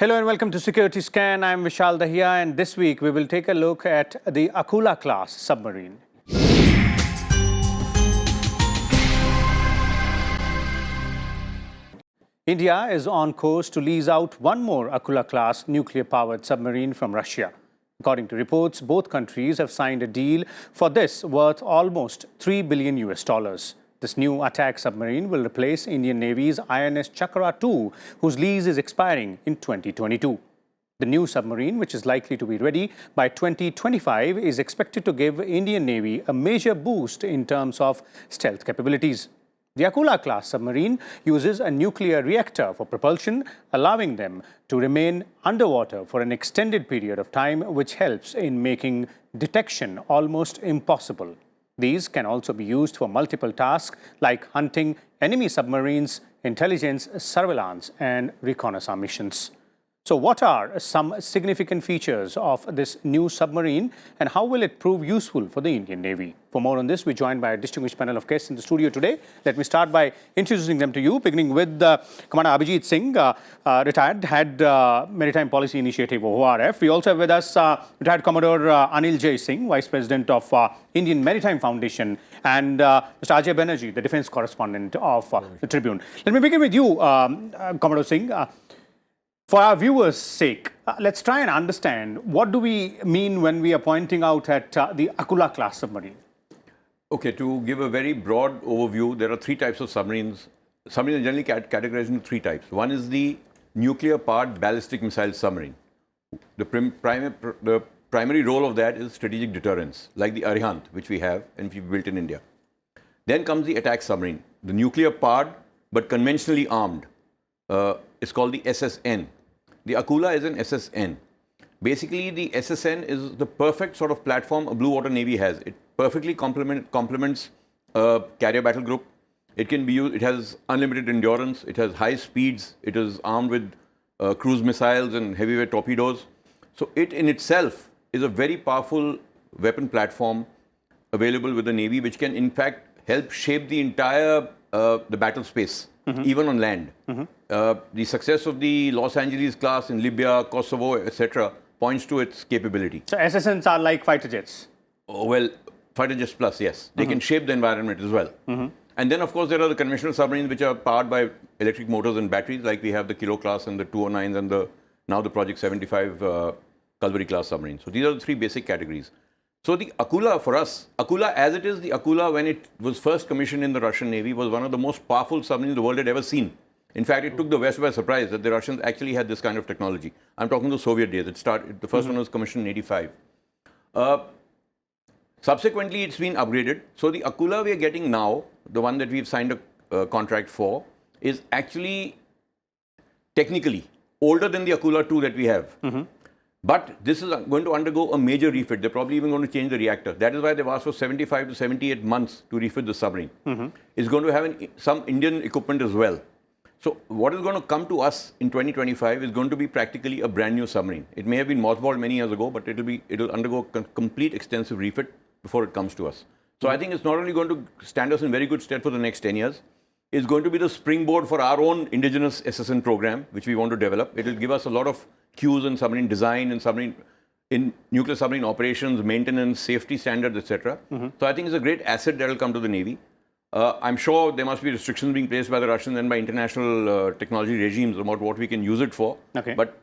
Hello and welcome to Security Scan. I'm Vishal Dahiya, and this week we will take a look at the Akula Class submarine. India is on course to lease out one more Akula Class nuclear-powered submarine from Russia. According to reports, both countries have signed a deal for this worth almost $3 billion. This new attack submarine will replace Indian Navy's INS Chakra 2, whose lease is expiring in 2022. The new submarine, which is likely to be ready by 2025, is expected to give Indian Navy a major boost in terms of stealth capabilities. The Akula Class submarine uses a nuclear reactor for propulsion, allowing them to remain underwater for an extended period of time, which helps in making detection almost impossible. These can also be used for multiple tasks like hunting enemy submarines, intelligence, surveillance, and reconnaissance missions. So what are some significant features of this new submarine and how will it prove useful for the Indian Navy? For more on this, we're joined by a distinguished panel of guests in the studio today. Let me start by introducing them to you, beginning with Commander Abhijit Singh, retired Head Maritime Policy Initiative of ORF. We also have with us retired Commodore Anil J. Singh, Vice President of Indian Maritime Foundation, and Mr. Ajay Banerjee, the Defence Correspondent of the Tribune. Let me begin with you, Commodore Singh. For our viewers' sake, let's try and understand what do we mean when we are pointing out at the Akula Class submarine. Okay, to give a very broad overview, there are three types of submarines. Submarines are generally categorized into three types. One is the nuclear-powered ballistic missile submarine. The primary role of that is strategic deterrence, like the Arihant, which we have and we've built in India. Then comes the attack submarine, the nuclear-powered but conventionally armed. It's called the SSN. The Akula is an SSN. Basically, the SSN is the perfect sort of platform a blue water navy has. It perfectly complements a carrier battle group. It can be used. It has unlimited endurance. It has high speeds. It is armed with cruise missiles and heavyweight torpedoes. So it in itself is a very powerful weapon platform available with the navy, which can in fact help shape the entire the battle space. Even on land. The success of the Los Angeles class in Libya, Kosovo, etc. points to its capability. So SSNs are like fighter jets? Oh, well, fighter jets plus, yes. They can shape the environment as well. And then, of course, there are the conventional submarines which are powered by electric motors and batteries, like we have the Akula Class and the 209s and now the Project 75 Kalvari class submarines. So these are the three basic categories. So the Akula for us, Akula as it is, the Akula when it was first commissioned in the Russian Navy was one of the most powerful submarines the world had ever seen. In fact, it took the West by surprise that the Russians actually had this kind of technology. I'm talking the Soviet days. The first one was commissioned in 85. Subsequently, it's been upgraded. So the Akula we are getting now, the one that we've signed a contract for, is actually technically older than the Akula 2 that we have. But this is going to undergo a major refit. They're probably even going to change the reactor. That is why they've asked for 75 to 78 months to refit the submarine. It's going to have some Indian equipment as well. So what is going to come to us in 2025 is going to be practically a brand new submarine. It may have been mothballed many years ago, but it'll undergo complete extensive refit before it comes to us. So I think it's not only going to stand us in very good stead for the next 10 years, it's going to be the springboard for our own indigenous SSN program, which we want to develop. It'll give us a lot of cues in submarine design and in nuclear submarine operations, maintenance, safety standards, etc. So I think it's a great asset that will come to the Navy. I'm sure there must be restrictions being placed by the Russians and by international technology regimes about what we can use it for. But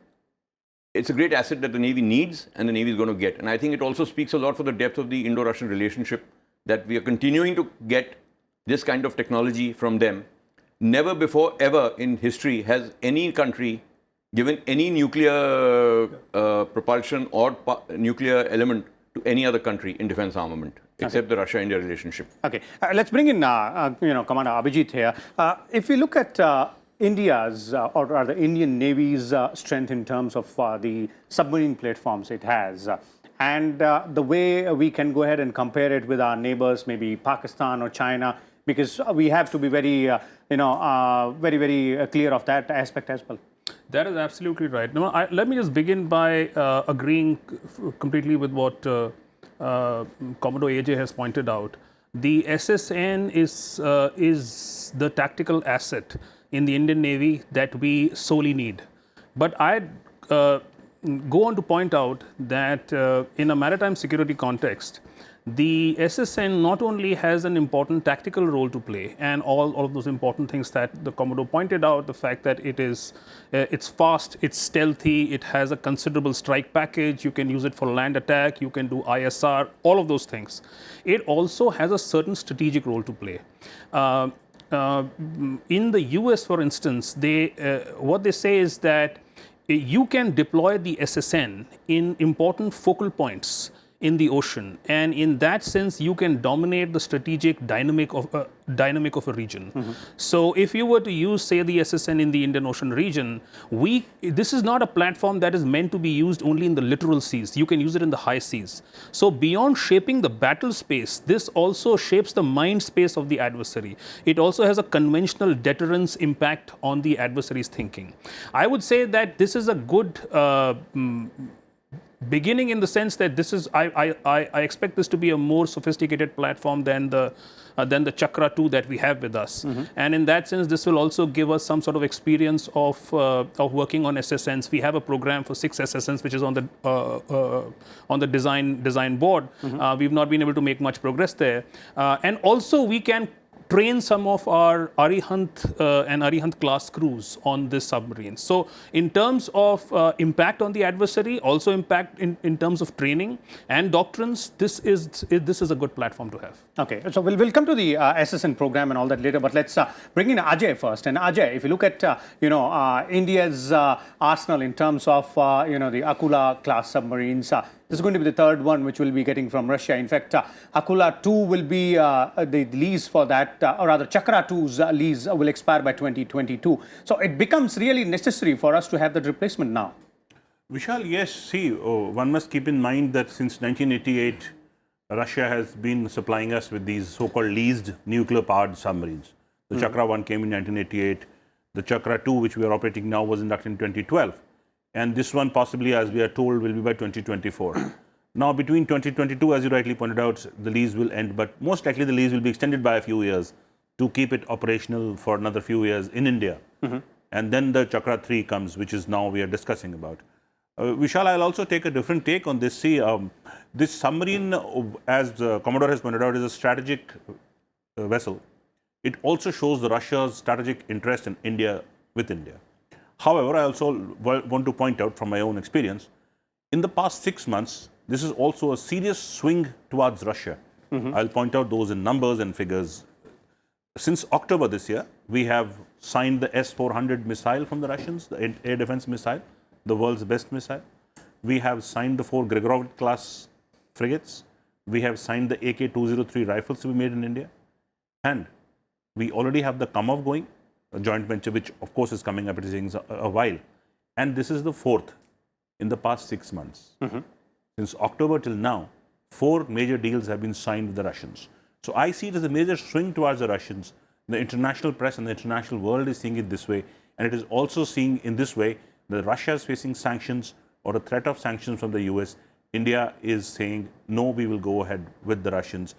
it's a great asset that the Navy needs and the Navy is going to get. And I think it also speaks a lot for the depth of the Indo-Russian relationship that we are continuing to get this kind of technology from them. Never before, ever in history has any country given any nuclear propulsion or nuclear element to any other country in defense armament, except the Russia-India relationship. Okay, let's bring in Commander Abhijit here. If we look at India's or rather Indian Navy's strength in terms of the submarine platforms it has, and the way we can go ahead and compare it with our neighbors, maybe Pakistan or China, because we have to be very, very clear of that aspect as well. That is absolutely right. Now, let me just begin by agreeing completely with what Commodore AJ has pointed out. The SSN is the tactical asset in the Indian Navy that we solely need. But I go on to point out that in a maritime security context, the SSN not only has an important tactical role to play, and all of those important things that the Commodore pointed out, the fact that it's fast, it's stealthy, it has a considerable strike package, you can use it for land attack, you can do ISR, all of those things. It also has a certain strategic role to play. In the US, for instance, what they say is that you can deploy the SSN in important focal points in the ocean, and in that sense you can dominate the strategic dynamic of a region. So if you were to use, say, the SSN in the Indian Ocean region, this is not a platform that is meant to be used only in the littoral seas. You can use it in the high seas. So beyond shaping the battle space, this also shapes the mind space of the adversary. It also has a conventional deterrence impact on the adversary's thinking. I would say that this is a good beginning, in the sense that this is, I expect this to be a more sophisticated platform than the Chakra 2 that we have with us. And in that sense, this will also give us some sort of experience of working on SSNs. We have a program for 6 SSNs, which is on the design board. We've not been able to make much progress there. And also we can train some of our Arihant and Arihant class crews on this submarine. So in terms of impact on the adversary, also impact in terms of training and doctrines, this is a good platform to have. Okay, so we'll come to the SSN program and all that later, but let's bring in Ajay first. And Ajay, if you look at India's arsenal in terms of the Akula class submarines, this is going to be the third one which we'll be getting from Russia. In fact, Akula 2 will be the lease for that, or rather Chakra 2's lease will expire by 2022. So it becomes really necessary for us to have that replacement now. Vishal, yes. See, one must keep in mind that since 1988, Russia has been supplying us with these so-called leased nuclear-powered submarines. The Chakra 1 came in 1988. The Chakra 2, which we are operating now, was inducted in 2012. And this one possibly, as we are told, will be by 2024. Now, between 2022, as you rightly pointed out, the lease will end, but most likely the lease will be extended by a few years to keep it operational for another few years in India. And then the Chakra 3 comes, which is now we are discussing about. Vishal, I'll also take a different take on this. See, this submarine, as Commodore has pointed out, is a strategic vessel. It also shows the Russia's strategic interest in India with India. However, I also want to point out from my own experience, in the past 6 months, this is also a serious swing towards Russia. I'll point out those in numbers and figures. Since October this year, we have signed the S-400 missile from the Russians, the air defense missile, the world's best missile. We have signed the 4 Class frigates. We have signed the AK-203 rifles to be made in India. And we already have the Kamov going, a joint venture, which of course is coming up, it is taking a while. And this is the 4th in the past 6 months. Since October till now, 4 major deals have been signed with the Russians. So I see it as a major swing towards the Russians. The international press and the international world is seeing it this way. And it is also seeing in this way that Russia is facing sanctions or a threat of sanctions from the US. India is saying, no, we will go ahead with the Russians,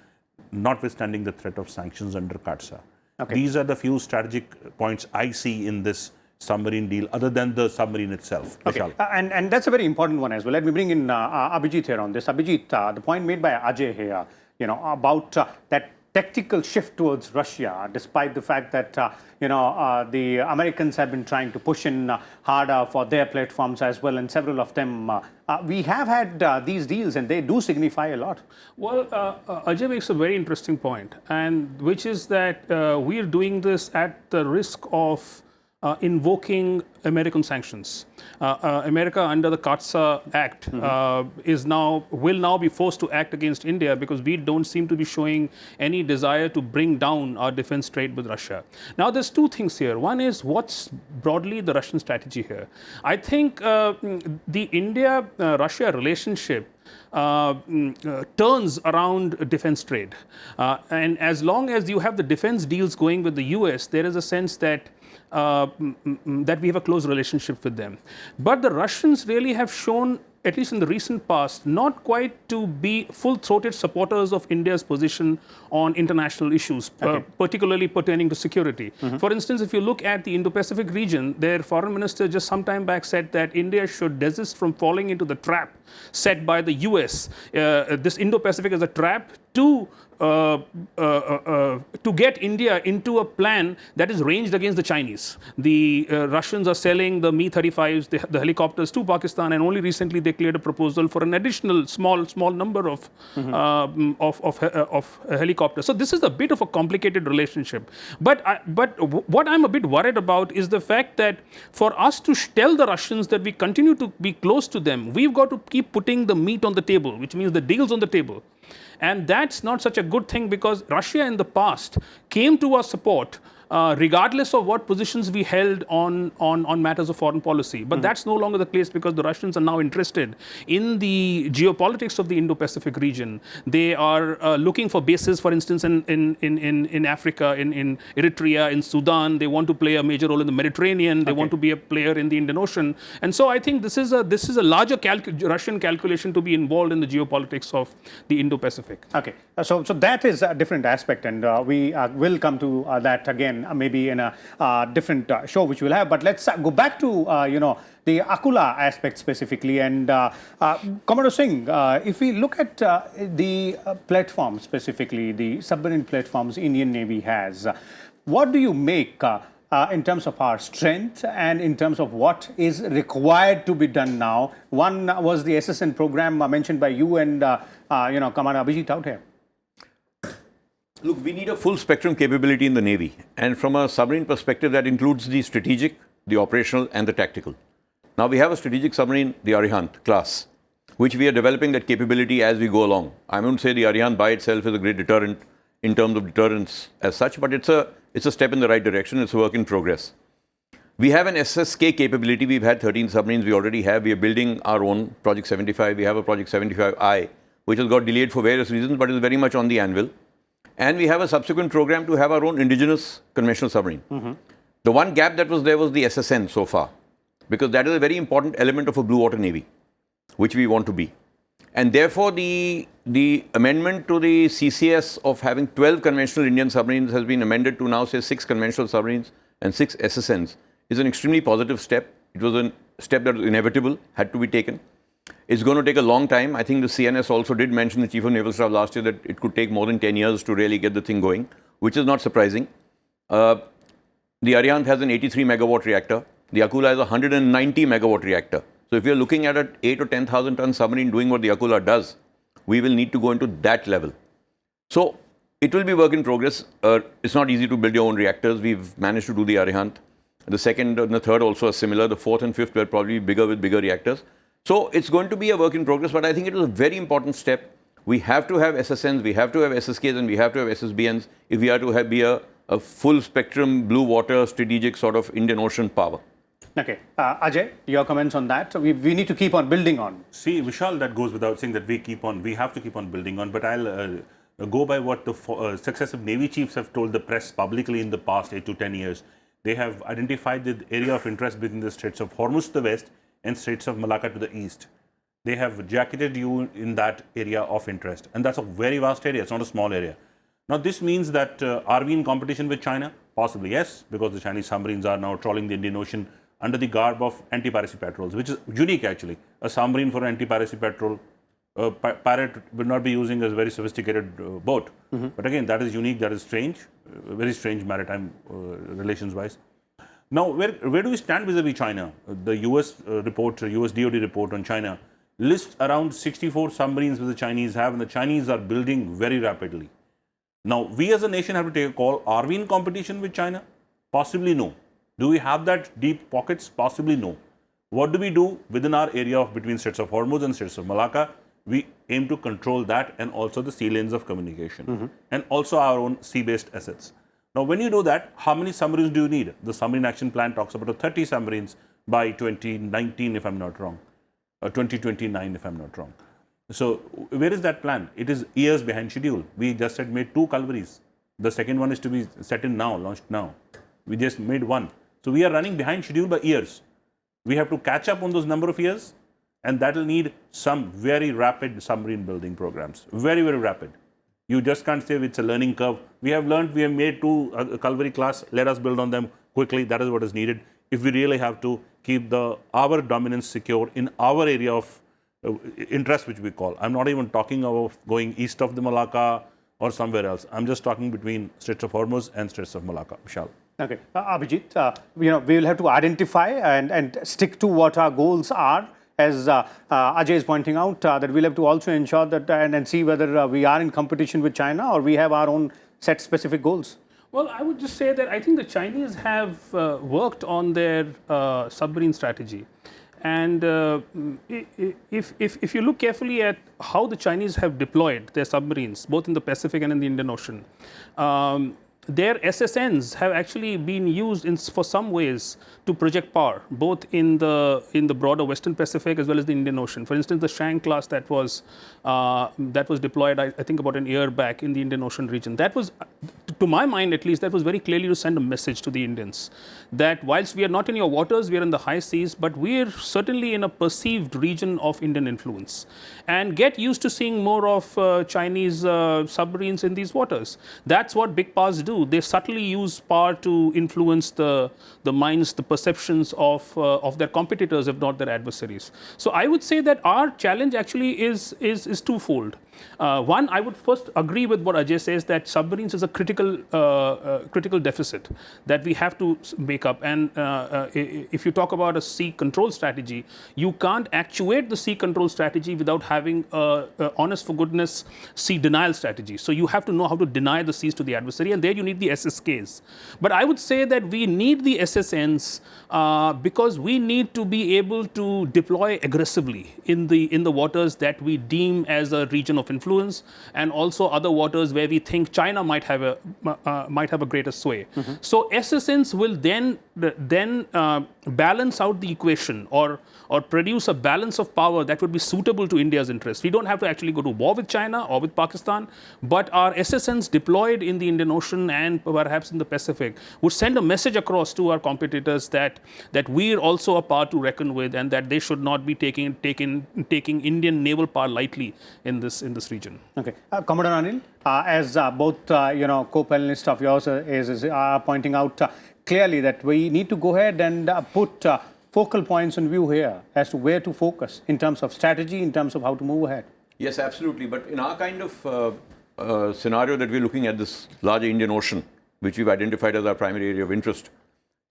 notwithstanding the threat of sanctions under CATSA. Okay. These are the few strategic points I see in this submarine deal, other than the submarine itself. Okay. And that's a very important one as well. Let me bring in Abhijit here on this. Abhijit, the point made by Ajay here, about that tactical shift towards Russia, despite the fact that, the Americans have been trying to push in harder for their platforms as well, and several of them. We have had these deals, and they do signify a lot. Well, Ajay makes a very interesting point, and which is that we are doing this at the risk of invoking American sanctions. America, under the CATSA Act, will now be forced to act against India because we don't seem to be showing any desire to bring down our defense trade with Russia. Now, there's 2 things here. One is, what's broadly the Russian strategy here? I think the India-Russia relationship turns around defense trade. And as long as you have the defense deals going with the US, there is a sense that that we have a close relationship with them. But the Russians really have shown at least in the recent past, not quite to be full-throated supporters of India's position on international issues, particularly pertaining to security. For instance, if you look at the Indo-Pacific region, their foreign minister just some time back said that India should desist from falling into the trap set by the US. This Indo-Pacific is a trap to get India into a plan that is ranged against the Chinese. The Russians are selling the Mi-35s, the helicopters, to Pakistan, and only recently they cleared a proposal for an additional small number of helicopters. So this is a bit of a complicated relationship. But what I'm a bit worried about is the fact that for us to tell the Russians that we continue to be close to them, we've got to keep putting the meat on the table, which means the deals on the table. And that's not such a good thing, because Russia in the past came to our support regardless of what positions we held on matters of foreign policy. But that's no longer the case, because the Russians are now interested in the geopolitics of the Indo-Pacific region. They are looking for bases, for instance, in Africa, in Eritrea, in Sudan. They want to play a major role in the Mediterranean. They want to be a player in the Indian Ocean. And so I think this is a larger Russian calculation to be involved in the geopolitics of the Indo-Pacific. Okay, so that is a different aspect, and we will come to that again, maybe in a different show which we'll have. But let's go back to the Akula aspect specifically. And Commodore Singh, if we look at the platform specifically, the submarine platforms Indian Navy has, what do you make in terms of our strength and in terms of what is required to be done now? One was the SSN program mentioned by you and Commander Abhijit out here. Look, we need a full spectrum capability in the Navy. And from a submarine perspective, that includes the strategic, the operational, and the tactical. Now, we have a strategic submarine, the Arihant class, which we are developing that capability as we go along. I won't say the Arihant by itself is a great deterrent in terms of deterrence as such, but it's a step in the right direction. It's a work in progress. We have an SSK capability. We've had 13 submarines. We already have. We are building our own Project 75. We have a Project 75I, which has got delayed for various reasons, but is very much on the anvil. And we have a subsequent program to have our own indigenous conventional submarine. The one gap that was there was the SSN so far, because that is a very important element of a blue water navy, which we want to be. And therefore, the amendment to the CCS of having 12 conventional Indian submarines has been amended to now say 6 conventional submarines and 6 SSNs is an extremely positive step. It was a step that was inevitable, had to be taken. It's going to take a long time. I think the CNS also did mention, the Chief of Naval Staff last year, that it could take more than 10 years to really get the thing going, which is not surprising. The Arihant has an 83 megawatt reactor. The Akula has a 190 megawatt reactor. So if you're looking at an 8 or 10,000 ton submarine doing what the Akula does, we will need to go into that level. So it will be work in progress. It's not easy to build your own reactors. We've managed to do the Arihant. The second and the third also are similar. The fourth and fifth were probably bigger with bigger reactors. So it's going to be a work in progress, but I think it was a very important step. We have to have SSNs, we have to have SSKs, and we have to have SSBNs if we are to be a full spectrum blue water strategic sort of Indian Ocean power. Okay. Ajay, your comments on that? We need to keep on building on. See, Vishal, that goes without saying that we have to keep on building on, but I'll go by what the successive Navy chiefs have told the press publicly in the past 8 to 10 years. They have identified the area of interest between the Straits of Hormuz to the west and Straits of Malacca to the east. They have jacketed you in that area of interest. And that's a very vast area. It's not a small area. Now, this means that are we in competition with China? Possibly, yes, because the Chinese submarines are now trawling the Indian Ocean under the garb of anti-piracy patrols, which is unique actually. A submarine for anti-piracy patrol, pirate would not be using a very sophisticated boat. But again, that is unique, that is strange, very strange maritime relations-wise. Now, where do we stand vis-a-vis China? The US report, US DOD report on China lists around 64 submarines which the Chinese have, and the Chinese are building very rapidly. Now, we as a nation have to take a call. Are we in competition with China? Possibly no. Do we have that deep pockets? Possibly no. What do we do within our area of between Straits of Hormuz and Straits of Malacca? We aim to control that and also the sea lanes of communication and also our own sea-based assets. Now, when you do that, how many submarines do you need? The Submarine Action Plan talks about 30 submarines by 2019, if I'm not wrong, or 2029, if I'm not wrong. So, where is that plan? It is years behind schedule. We just had made 2 Calvaries. The second one is to be set in now, launched now. We just made 1. So, we are running behind schedule by years. We have to catch up on those number of years. And that will need some very rapid submarine building programs. Very, very rapid. You just can't say it's a learning curve. We have learned, we have made 2 Akula class. Let us build on them quickly. That is what is needed. If we really have to keep our dominance secure in our area of interest, which we call. I'm not even talking of going east of the Malacca or somewhere else. I'm just talking between Straits of Hormuz and Straits of Malacca. Vishal. Okay, Abhijit, we will have to identify and stick to what our goals are. As Ajay is pointing out, that we'll have to also ensure that and see whether we are in competition with China or we have our own set specific goals. Well, I would just say that I think the Chinese have worked on their submarine strategy. And if you look carefully at how the Chinese have deployed their submarines, both in the Pacific and in the Indian Ocean, their SSNs have actually been used for some ways to project power, both in the broader Western Pacific as well as the Indian Ocean. For instance, the Shang class that was deployed, I think, about an year back in the Indian Ocean region. That was, to my mind at least, that was very clearly to send a message to the Indians that whilst we are not in your waters, we are in the high seas, but we are certainly in a perceived region of Indian influence. And get used to seeing more of Chinese submarines in these waters. That's what big powers do. They subtly use power to influence the minds, the perceptions of their competitors, if not their adversaries. So I would say that our challenge actually is twofold. One, I would first agree with what Ajay says, that submarines is a critical deficit that we have to make up. And if you talk about a sea control strategy, you can't actuate the sea control strategy without having a honest for goodness sea denial strategy. So you have to know how to deny the seas to the adversary, and there you need the SSKs. But I would say that we need the SSNs because we need to be able to deploy aggressively in the waters that we deem as a region of influence, and also other waters where we think China might have a greater sway. So SSNs will then balance out the equation or produce a balance of power that would be suitable to India's interests. We don't have to actually go to war with China or with Pakistan, but our SSNs deployed in the Indian Ocean and perhaps in the Pacific would send a message across to our competitors that we're also a power to reckon with, and that they should not be taking Indian naval power lightly in this region. Okay, Commodore Anil, as both co-panelists of yours is pointing out clearly that we need to go ahead and put focal points in view here as to where to focus in terms of strategy, in terms of how to move ahead. Yes, absolutely. But in our kind of scenario that we're looking at, this larger Indian Ocean, which we've identified as our primary area of interest,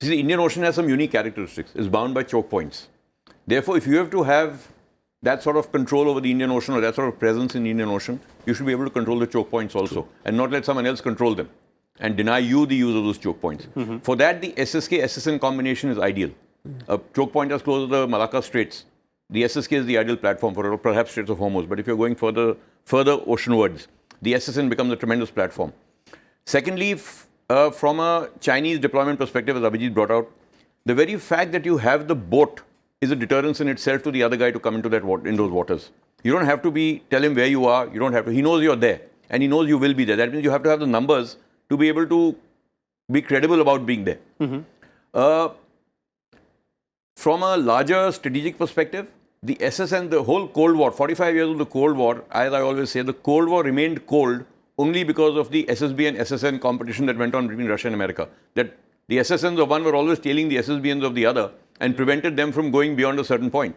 see, the Indian Ocean has some unique characteristics. It's bound by choke points. Therefore, if you have to have that sort of control over the Indian Ocean or that sort of presence in the Indian Ocean, you should be able to control the choke points also, and not let someone else control them and deny you the use of those choke points. For that, the SSK-SSN combination is ideal. A choke point is close to the Malacca Straits. The SSK is the ideal platform for it, or perhaps Straits of Hormuz. But if you're going further oceanwards, the SSN becomes a tremendous platform. Secondly, from a Chinese deployment perspective, as Abhijit brought out, the very fact that you have the boat is a deterrence in itself to the other guy to come into in those waters. You don't have to tell him where you are. You don't have to. He knows you're there, and he knows you will be there. That means you have to have the numbers to be able to be credible about being there. From a larger strategic perspective, the SSN, the whole Cold War, 45 years of the Cold War, as I always say, the Cold War remained cold only because of the SSB and SSN competition that went on between Russia and America. That the SSNs of one were always tailing the SSBNs of the other and prevented them from going beyond a certain point.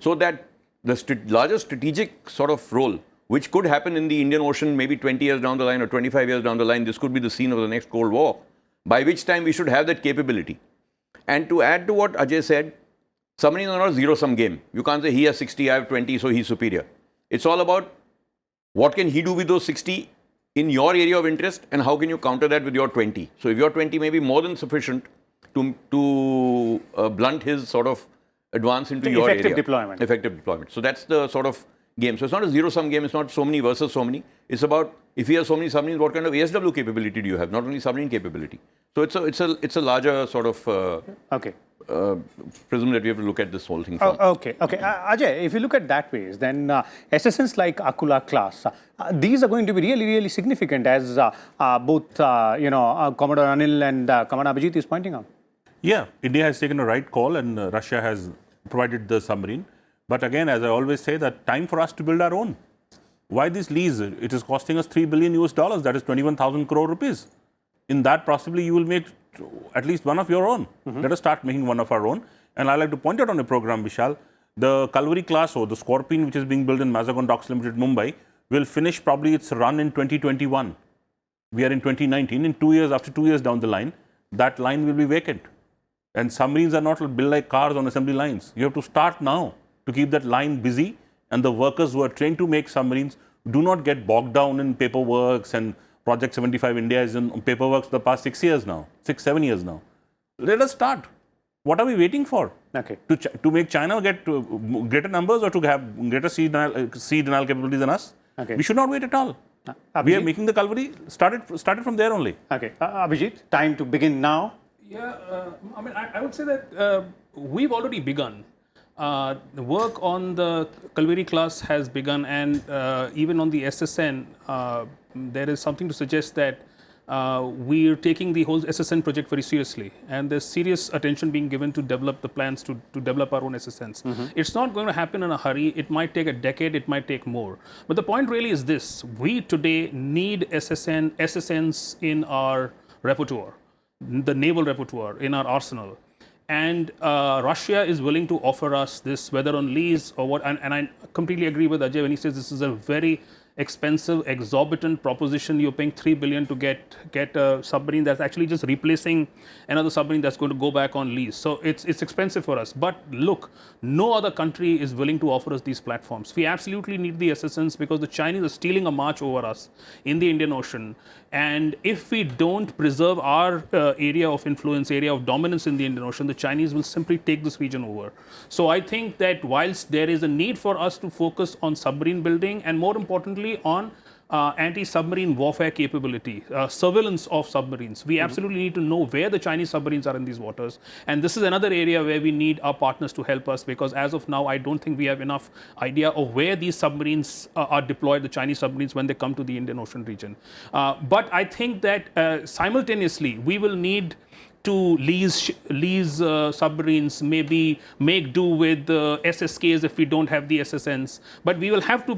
So that the larger strategic sort of role, which could happen in the Indian Ocean maybe 20 years down the line or 25 years down the line, this could be the scene of the next Cold War, by which time we should have that capability. And to add to what Ajay said, submarines are not a zero-sum game. You can't say he has 60, I have 20, so he's superior. It's all about what can he do with those 60 in your area of interest, and how can you counter that with your 20. So if your 20 may be more than sufficient to blunt his sort of advance into your area. Effective deployment. Effective deployment. So that's the sort of game. So it's not a zero-sum game. It's not so many versus so many. It's about if he has so many submarines, what kind of ASW capability do you have? Not only submarine capability. So it's a larger sort of prism that we have to look at this whole thing from. Okay. Ajay, if you look at that ways, then SSNs like Akula Class, these are going to be really, really significant, as both Commodore Anil and Commander Abhijit is pointing out. Yeah, India has taken a right call, and Russia has provided the submarine. But again, as I always say, that time for us to build our own. Why this lease? It is costing us $3 billion US, that is 21,000 crore rupees. In that, possibly you will make at least one of your own. Let us start making one of our own. And I like to point out on the program, Vishal, the Akula Class or the Scorpion, which is being built in Mazagon Docks Limited, Mumbai, will finish probably its run in 2021. We are in 2019. In 2 years, after 2 years down the line, that line will be vacant. And submarines are not built like cars on assembly lines. You have to start now to keep that line busy. And the workers who are trained to make submarines do not get bogged down in paperwork. And Project 75 India is in paperwork for the past 6 years now, 7 years now. Let us start. What are we waiting for? Okay. To make China get greater numbers or to have greater sea denial capabilities than us? Okay. We should not wait at all. We are making the Calvary, started from there only. Okay. Abhijit, time to begin now. Yeah, I would say that we've already begun. The work on the Akula Class has begun, and even on the SSN, there is something to suggest that we're taking the whole SSN project very seriously, and there's serious attention being given to develop the plans to develop our own SSNs. It's not going to happen in a hurry. It might take a decade, it might take more. But the point really is this: we today need SSNs in our repertoire, the naval repertoire, in our arsenal. And Russia is willing to offer us this, whether on lease or what. And I completely agree with Ajay when he says this is a very expensive, exorbitant proposition. You're paying $3 billion to get a submarine that's actually just replacing another submarine that's going to go back on lease. So it's expensive for us. But look, no other country is willing to offer us these platforms. We absolutely need the SSNs because the Chinese are stealing a march over us in the Indian Ocean. And if we don't preserve our area of influence, area of dominance in the Indian Ocean, the Chinese will simply take this region over. So I think that whilst there is a need for us to focus on submarine building and more importantly on anti-submarine warfare capability, surveillance of submarines, we absolutely need to know where the Chinese submarines are in these waters. And this is another area where we need our partners to help us, because as of now, I don't think we have enough idea of where these submarines are deployed, the Chinese submarines, when they come to the Indian Ocean region. But I think that simultaneously, we will need to lease submarines, maybe make do with SSKs if we don't have the SSNs. But we will have to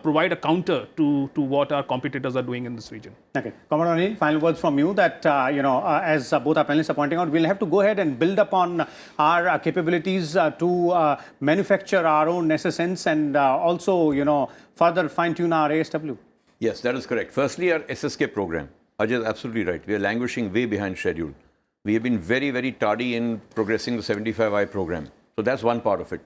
provide a counter to what our competitors are doing in this region. Okay, Commodore Anil, final words from you that as both our panelists are pointing out, we'll have to go ahead and build upon our capabilities to manufacture our own SSNs and also further fine-tune our ASW. Yes, that is correct. Firstly, our SSK program. Ajay is absolutely right. We are languishing way behind schedule. We have been very, very tardy in progressing the 75I program. So that's one part of it.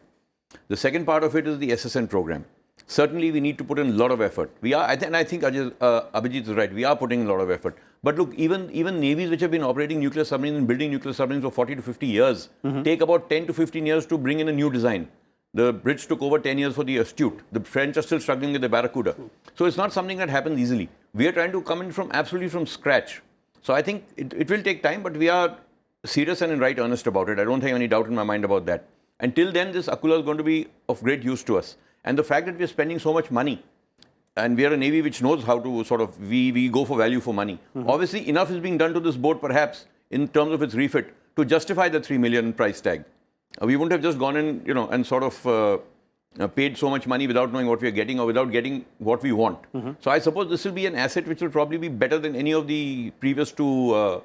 The second part of it is the SSN program. Certainly, we need to put in a lot of effort. We are, and I think Abhijit is right. We are putting in a lot of effort. But look, even navies which have been operating nuclear submarines and building nuclear submarines for 40 to 50 years take about 10 to 15 years to bring in a new design. The Brits took over 10 years for the Astute. The French are still struggling with the Barracuda. So it's not something that happens easily. We are trying to come in absolutely from scratch. So I think it will take time, but we are serious and in right earnest about it. I don't have any doubt in my mind about that. Until then, this Akula is going to be of great use to us. And the fact that we are spending so much money, and we are a navy which knows how to sort of, we go for value for money. Obviously, enough is being done to this boat, perhaps, in terms of its refit, to justify the $3 million price tag. We wouldn't have just gone in, and sort of paid so much money without knowing what we are getting or without getting what we want. So I suppose this will be an asset which will probably be better than any of the previous two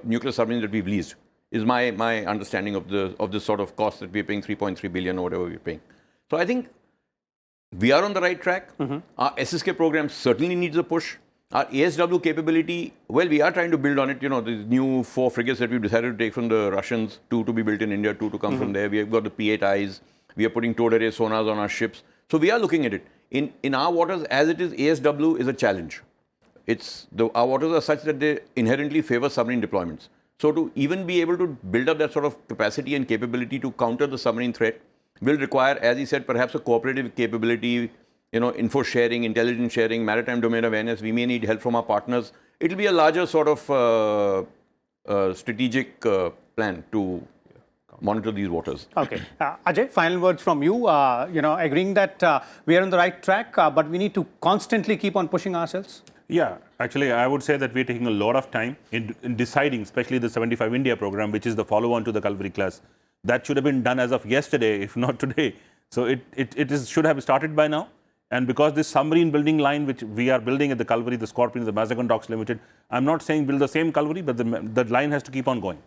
nuclear submarines that we've leased, is my understanding of this sort of cost that we're paying, 3.3 billion or whatever we're paying. So I think we are on the right track. Our SSK program certainly needs a push. Our ASW capability, well, we are trying to build on it. The new 4 frigates that we've decided to take from the Russians, 2 to be built in India, 2 to come from there. We have got the P8Is. We are putting towed array sonars on our ships. So we are looking at it. In our waters, as it is, ASW is a challenge. Our waters are such that they inherently favor submarine deployments. So to even be able to build up that sort of capacity and capability to counter the submarine threat will require, as he said, perhaps a cooperative capability, info sharing, intelligence sharing, maritime domain awareness. We may need help from our partners. It will be a larger sort of strategic plan to monitor these waters. Okay. Ajay, final words from you. Agreeing that we are on the right track, but we need to constantly keep on pushing ourselves. Yeah, actually, I would say that we're taking a lot of time in deciding, especially the 75 India program, which is the follow-on to the Calvary Class. That should have been done as of yesterday, if not today. So should have started by now. And because this submarine building line, which we are building at the Calvary, the Scorpion, the Mazagon Docks Limited, I'm not saying build the same Calvary, but the line has to keep on going.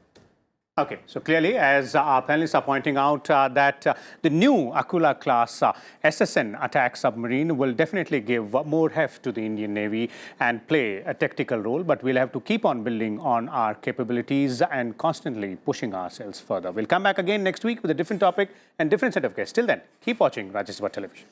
Okay, so clearly, as our panelists are pointing out, that the new Akula Class SSN attack submarine will definitely give more heft to the Indian Navy and play a tactical role, but we'll have to keep on building on our capabilities and constantly pushing ourselves further. We'll come back again next week with a different topic and different set of guests. Till then, keep watching Rajya Sabha Television.